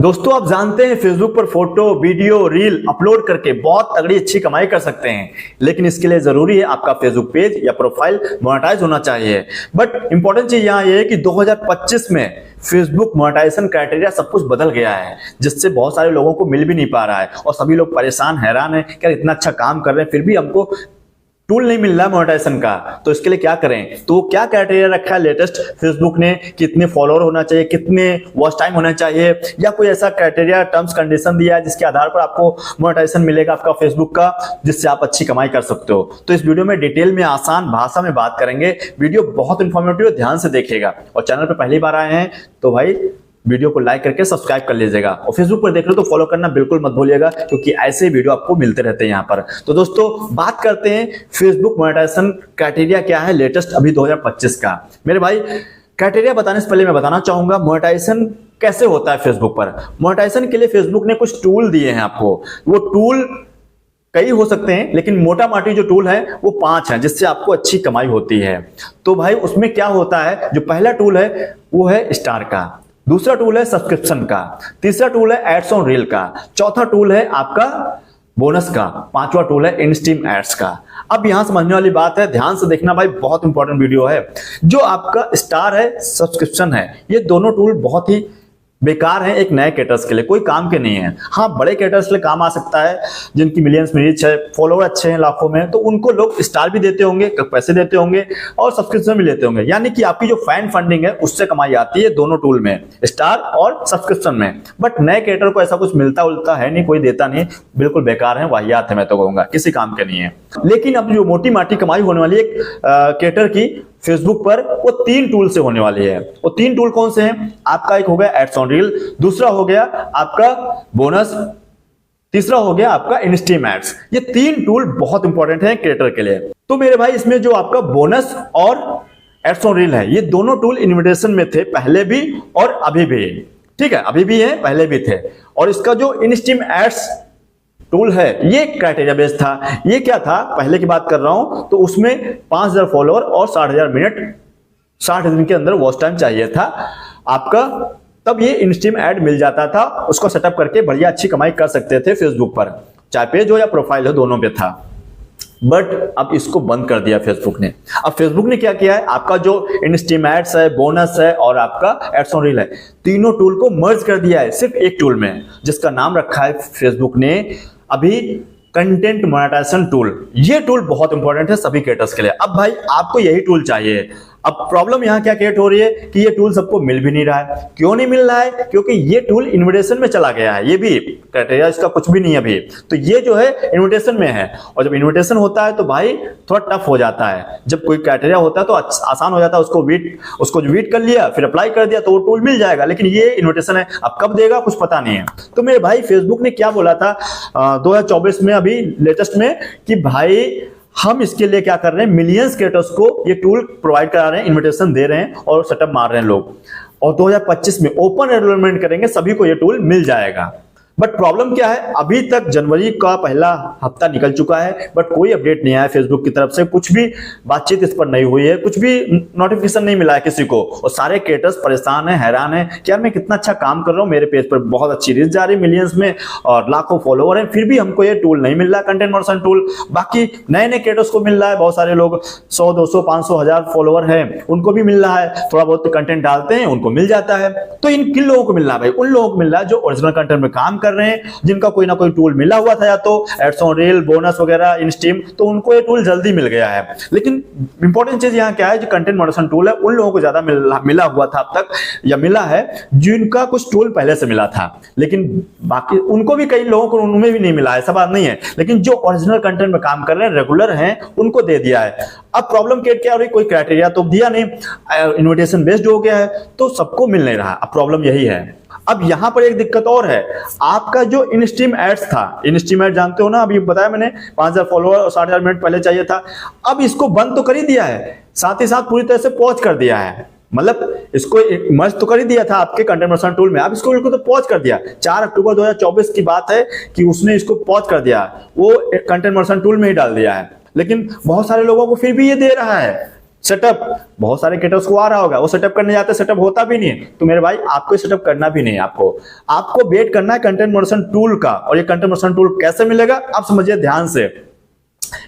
दोस्तों आप जानते हैं फेसबुक पर फोटो वीडियो रील अपलोड करके बहुत तगड़ी अच्छी कमाई कर सकते हैं, लेकिन इसके लिए जरूरी है आपका फेसबुक पेज या प्रोफाइल मोनेटाइज होना चाहिए। बट इंपॉर्टेंट चीज यहाँ ये है कि 2025 में फेसबुक मोनेटाइजेशन क्राइटेरिया सब कुछ बदल गया है, जिससे बहुत सारे लोगों को मिल भी नहीं पा रहा है और सभी लोग परेशान हैरान है कि इतना अच्छा काम कर रहे हैं फिर भी हमको टूल नहीं मिल रहा है मोनेटाइजेशन का। तो इसके लिए क्या करें, तो क्या क्राइटेरिया रखा है लेटेस्ट फेसबुक ने, कितने फॉलोअर होना चाहिए, कितने वॉच टाइम होना चाहिए, या कोई ऐसा क्राइटेरिया टर्म्स कंडीशन दिया है जिसके आधार पर आपको मोनेटाइजेशन मिलेगा आपका फेसबुक का, जिससे आप अच्छी कमाई कर सकते हो। तो इस वीडियो में डिटेल में आसान भाषा में बात करेंगे। वीडियो बहुत इंफॉर्मेटिव है, ध्यान से देखिएगा। और चैनल पर पहली बार आए हैं तो भाई वीडियो को लाइक करके सब्सक्राइब कर लीजिएगा, और फेसबुक पर देख रहे हो तो फॉलो करना बिल्कुल मत भूलिएगा, क्योंकि ऐसे ही वीडियो आपको मिलते रहते हैं यहाँ पर। तो दोस्तों बात करते हैं फेसबुक मोनेटाइजेशन क्राइटेरिया क्या है लेटेस्ट अभी 2025 का। मेरे भाई क्राइटेरिया बताने से पहले मैं बताना चाहूंगा मोनेटाइजेशन कैसे होता है फेसबुक पर। मोनेटाइजेशन के लिए फेसबुक ने कुछ टूल दिए हैं आपको। वो टूल कई हो सकते हैं, लेकिन मोटा माटी जो टूल है वो 5 हैं जिससे आपको अच्छी कमाई होती है। तो भाई उसमें क्या होता है, जो पहला टूल है वो है स्टार का, दूसरा टूल है सब्सक्रिप्शन का, तीसरा टूल है एड्स ऑन रील का, चौथा टूल है आपका बोनस का, पांचवा टूल है इनस्ट्रीम एड्स का। अब यहां समझने वाली बात है, ध्यान से देखना भाई, बहुत इंपॉर्टेंट वीडियो है। जो आपका स्टार है, सब्सक्रिप्शन है, ये दोनों टूल बहुत ही बेकार है एक नए कैटर्स के लिए, कोई काम के नहीं है। हाँ, बड़े कैटर्स के लिए काम आ सकता है, जिनकी मिलियंस में रीच है, फॉलोअर अच्छे हैं लाखों में, तो उनको लोग स्टार भी देते होंगे, पैसे देते होंगे और सब्सक्रिप्शन भी लेते होंगे। यानी कि आपकी जो फैन फंडिंग है उससे कमाई आती है दोनों टूल में, स्टार और सब्सक्रिप्शन में। बट नए कैटर को ऐसा कुछ मिलता उलता है नहीं, कोई देता नहीं, बिल्कुल बेकार है, वाहियात है, मैं तो कहूंगा किसी काम के नहीं है। लेकिन अब जो मोटी माटी कमाई होने वाली एक कैटर की फेसबुक पर, वो 3 टूल से होने वाली है। वो 3 टूल कौन से हैं? आपका एक हो गया एड्स ऑन रील, दूसरा हो गया आपका बोनस, तीसरा हो गया आपका इनस्ट्रीम एड्स। ये 3 टूल बहुत इंपॉर्टेंट है क्रिएटर के लिए। तो मेरे भाई इसमें जो आपका बोनस और एड्स ऑन रील है, ये दोनों टूल इन्विटेशन में थे पहले भी और अभी भी, ठीक है, अभी भी है, पहले भी थे। और इसका जो इनस्ट्रीम एड्स टूल है ये क्राइटेरिया बेस्ड था। ये क्या था, पहले की बात कर रहा हूं, तो उसमें 5000 फॉलोअर और 60,000 मिनट 60 दिन के अंदर वॉच टाइम चाहिए था आपका, तब ये इनस्ट्रीम ऐड मिल जाता था। उसको सेटअप करके बढ़िया अच्छी कमाई कर सकते थे फेसबुक पर, चाहे पेज हो या प्रोफाइल हो, दोनों पे था। बट अब इसको बंद कर दिया फेसबुक ने। अब फेसबुक ने क्या किया है, आपका जो इनस्ट्रीम एड्स है, बोनस है और आपका एड्स ऑन रील है, तीनों टूल को मर्ज कर दिया है सिर्फ एक टूल में, जिसका नाम रखा है फेसबुक ने अभी कंटेंट मोनेटाइजेशन टूल। ये टूल बहुत इंपॉर्टेंट है सभी क्रिएटर्स के लिए। अब भाई आपको यही टूल चाहिए। अब प्रॉब्लम यहां क्या क्रिएट हो रही है कि ये टूल सबको मिल भी नहीं रहा है। क्यों नहीं मिल रहा है? क्योंकि ये टूल इन्विटेशन में चला गया है। ये भी क्राइटेरिया इसका कुछ भी नहीं है अभी, तो ये जो है इन्विटेशन में है। और जब इन्विटेशन होता है तो भाई थोड़ा टफ हो जाता है। जब कोई क्राइटेरिया होता है तो आसान हो जाता है, उसको वीट कर लिया, फिर अप्लाई कर दिया तो वो टूल मिल जाएगा। लेकिन ये इन्विटेशन है, अब कब देगा कुछ पता नहीं है। तो मेरे भाई फेसबुक ने क्या बोला था 2024 में अभी लेटेस्ट में, कि भाई हम इसके लिए क्या कर रहे हैं, मिलियंस क्रिएटर्स को ये टूल प्रोवाइड करा रहे हैं, इन्विटेशन दे रहे हैं और सेटअप मार रहे हैं लोग। और 2025 में ओपन एनरोलमेंट करेंगे, सभी को ये टूल मिल जाएगा। बट प्रॉब्लम क्या है, अभी तक जनवरी का पहला हफ्ता निकल चुका है, बट कोई अपडेट नहीं आया फेसबुक की तरफ से, कुछ भी बातचीत इस पर नहीं हुई है, कुछ भी नोटिफिकेशन नहीं मिला है किसी को। और सारे क्रिएटर्स परेशान हैं, हैरान हैं कि यार मैं कितना अच्छा काम कर रहा हूँ, मेरे पेज पर बहुत अच्छी रीच जा रही है मिलियंस में और लाखों फॉलोअर हैं, फिर भी हमको ये टूल नहीं मिल रहा, कंटेंट मोनेटाइजेशन टूल। बाकी नए नए क्रिएटर्स को मिल रहा है, बहुत सारे लोग 100 200 500 1000 फॉलोअर हैं, उनको भी मिल रहा है, थोड़ा बहुत कंटेंट डालते हैं उनको मिल जाता है। तो इन किन लोगों को मिल रहा है भाई? उन लोगों को मिल रहा है जो ओरिजिनल कंटेंट में काम कर रहे हैं, जिनका कोई ना कोई टूल मिला हुआ था, या तो एड्स ऑन रील, बोनस वगैरह, इनस्ट्रीम, तो उनको ये टूल जल्दी मिल गया है। लेकिन इंपॉर्टेंट चीज यहाँ क्या है, जो कंटेंट मोनेटाइजेशन टूल है उन लोगों को ज्यादा मिला हुआ था अब तक, या मिला है जिनका कुछ टूल पहले से मिला था। लेकिन बाकी उनको भी, कई लोगों को उनमें भी नहीं मिला है, ऐसा बात नहीं है। लेकिन जो ओरिजिनल कंटेंट में काम कर रहे हैं, रेगुलर हैं, उनको दे दिया है। अब प्रॉब्लम क्या हो रही, कोई क्राइटेरिया तो दिया नहीं, इन्विटेशन बेस्ड हो गया है, तो सबको मिल नहीं रहा। अब प्रॉब्लम यही है। अब यहां पर एक दिक्कत और है, आपका जो इनस्ट्रीम एड्स था, इनस्ट्रीम एड जानते हो ना, अभी बताया मैंने 5000 फॉलोअर और 60,000 मिनट पहले चाहिए था। अब इसको बंद तो कर ही दिया है, साथ ही साथ पूरी तरह से पॉज कर दिया है। मतलब इसको मर्ज तो कर ही दिया था आपके कंटेंट मोनेटाइजेशन टूल में, अब इसको तो पॉज कर दिया। 4 अक्टूबर 2024 की बात है कि उसने इसको पॉज कर दिया, वो कंटेंट मोनेटाइजेशन टूल में ही डाल दिया है। लेकिन बहुत सारे लोगों को फिर भी ये दे रहा है, सेटअप बहुत सारे क्रिएटर्स को आ रहा होगा, वो सेटअप करने जाते हैं, सेटअप होता भी नहीं है। तो मेरे भाई आपको सेटअप करना भी नहीं है, आपको वेट करना है कंटेंट मॉडरेशन टूल का। और ये कंटेंट मॉडरेशन टूल कैसे मिलेगा आप समझिए ध्यान से।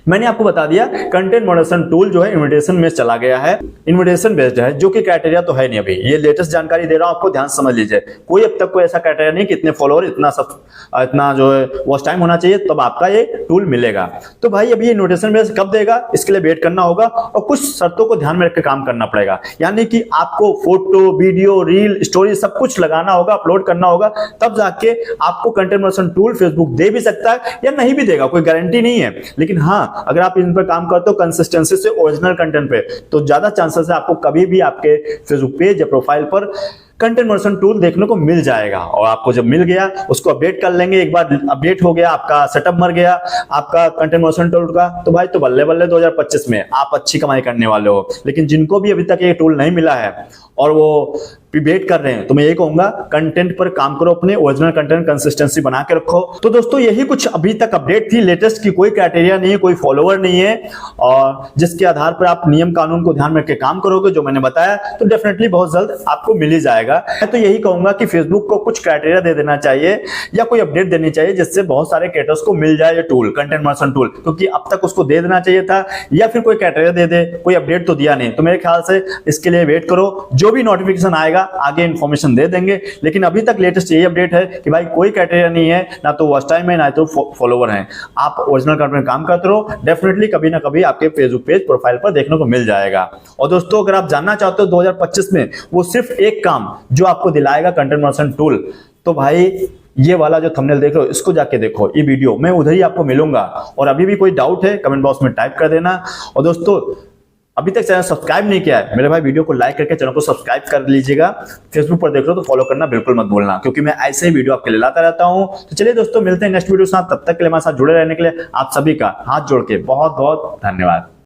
मैंने आपको बता दिया कंटेंट मॉडरेशन टूल जो है इनविटेशन में चला गया है, इनविटेशन बेस्ड है, जो कि क्राइटेरिया तो है नहीं। अभी ये लेटेस्ट जानकारी दे रहा हूं आपको, ध्यान से समझ लीजिए। कोई अब तक कोई ऐसा क्राइटेरिया नहीं कि इतने फॉलोअर, इतना जो है वॉच टाइम होना चाहिए तब आपका ये टूल मिलेगा। तो भाई अभी इनविटेशन बेस्ड कब देगा, इसके लिए वेट करना होगा और कुछ शर्तों को ध्यान में रख के काम करना पड़ेगा। यानी कि आपको फोटो, वीडियो, रील, स्टोरी सब कुछ लगाना होगा, अपलोड करना होगा, तब जाके आपको कंटेंट मॉडरेशन टूल फेसबुक दे भी सकता है या नहीं भी देगा, कोई गारंटी नहीं है। लेकिन हाँ, अगर आप इन पर काम करते हो कंसिस्टेंसी से ओरिजिनल कंटेंट पे, तो ज्यादा चांसेस है आपको कभी भी आपके फेसबुक पेज या प्रोफाइल पर कंटेंट मॉडरेशन टूल देखने को मिल जाएगा। और आपको जब मिल गया उसको अपडेट कर लेंगे, एक बार अपडेट हो गया, आपका सेटअप मर गया आपका कंटेंट मॉडरेशन टूल का, तो भाई तो बल्ले बल्ले 2025 में आप अच्छी कमाई करने वाले हो। लेकिन जिनको भी अभी तक ये टूल नहीं मिला है और वो वेट कर रहे हैं, तो मैं यही कहूंगा कंटेंट पर काम करो, अपने ओरिजिनल कंटेंट कंसिस्टेंसी बना के रखो। तो दोस्तों यही कुछ अभी तक अपडेट थी लेटेस्ट की, कोई क्राइटेरिया नहीं है, कोई फॉलोअर नहीं है, और जिसके आधार पर आप नियम कानून को ध्यान में रख के काम करोगे जो मैंने बताया, तो डेफिनेटली बहुत जल्द आपको मिल ही जाएगा। मैं तो यही कहूंगा कि फेसबुक को कुछ क्राइटेरिया दे देना चाहिए या कोई अपडेट देनी चाहिए जिससे बहुत सारे क्रिएटर्स को मिल जाए ये टूल, कंटेंट मॉडरेशन टूल, क्योंकि अब तक उसको दे देना चाहिए था, या फिर कोई क्राइटेरिया दे दे, कोई अपडेट तो दिया नहीं। तो मेरे ख्याल से इसके लिए वेट करो, जो भी नोटिफिकेशन आएगा आगे इन्फॉर्मेशन दे देंगे। लेकिन अभी तक लेटेस्ट यही अपडेट है कि भाई कोई क्राइटेरिया नहीं है, ना तो वॉच टाइम है ना तो फॉलोवर है। आप ओरिजिनल कंटेंट में काम करते रहो, डेफिनेटली कभी ना कभी आपके फेसबुक पेज, प्रोफाइल पर देखने को मिल जाएगा। और दोस्तों अगर आप जानना चाहते हो 2025 में वो सिर्फ एक काम जो आपको दिलाएगा कंटेंट मॉडरेशन टूल, तो भाई ये वाला जो थंबनेल देख रहे हो इसको जाके देखो, ये वीडियो मैं उधर ही आपको मिलूंगा। और अभी भी कोई डाउट है कमेंट बॉक्स में टाइप कर देना। और दोस्तों अभी तक चैनल सब्सक्राइब नहीं किया है मेरे भाई, वीडियो को लाइक करके चैनल को सब्सक्राइब कर लीजिएगा। फेसबुक पर देख रहे हो तो फॉलो करना बिल्कुल मत भूलना, क्योंकि मैं ऐसे ही वीडियो आपके लिए लाता रहता हूं। तो चलिए दोस्तों मिलते हैं नेक्स्ट वीडियो के साथ, तब तक के लिए हमारे साथ जुड़े रहने के लिए आप सभी का हाथ जोड़ के बहुत बहुत धन्यवाद।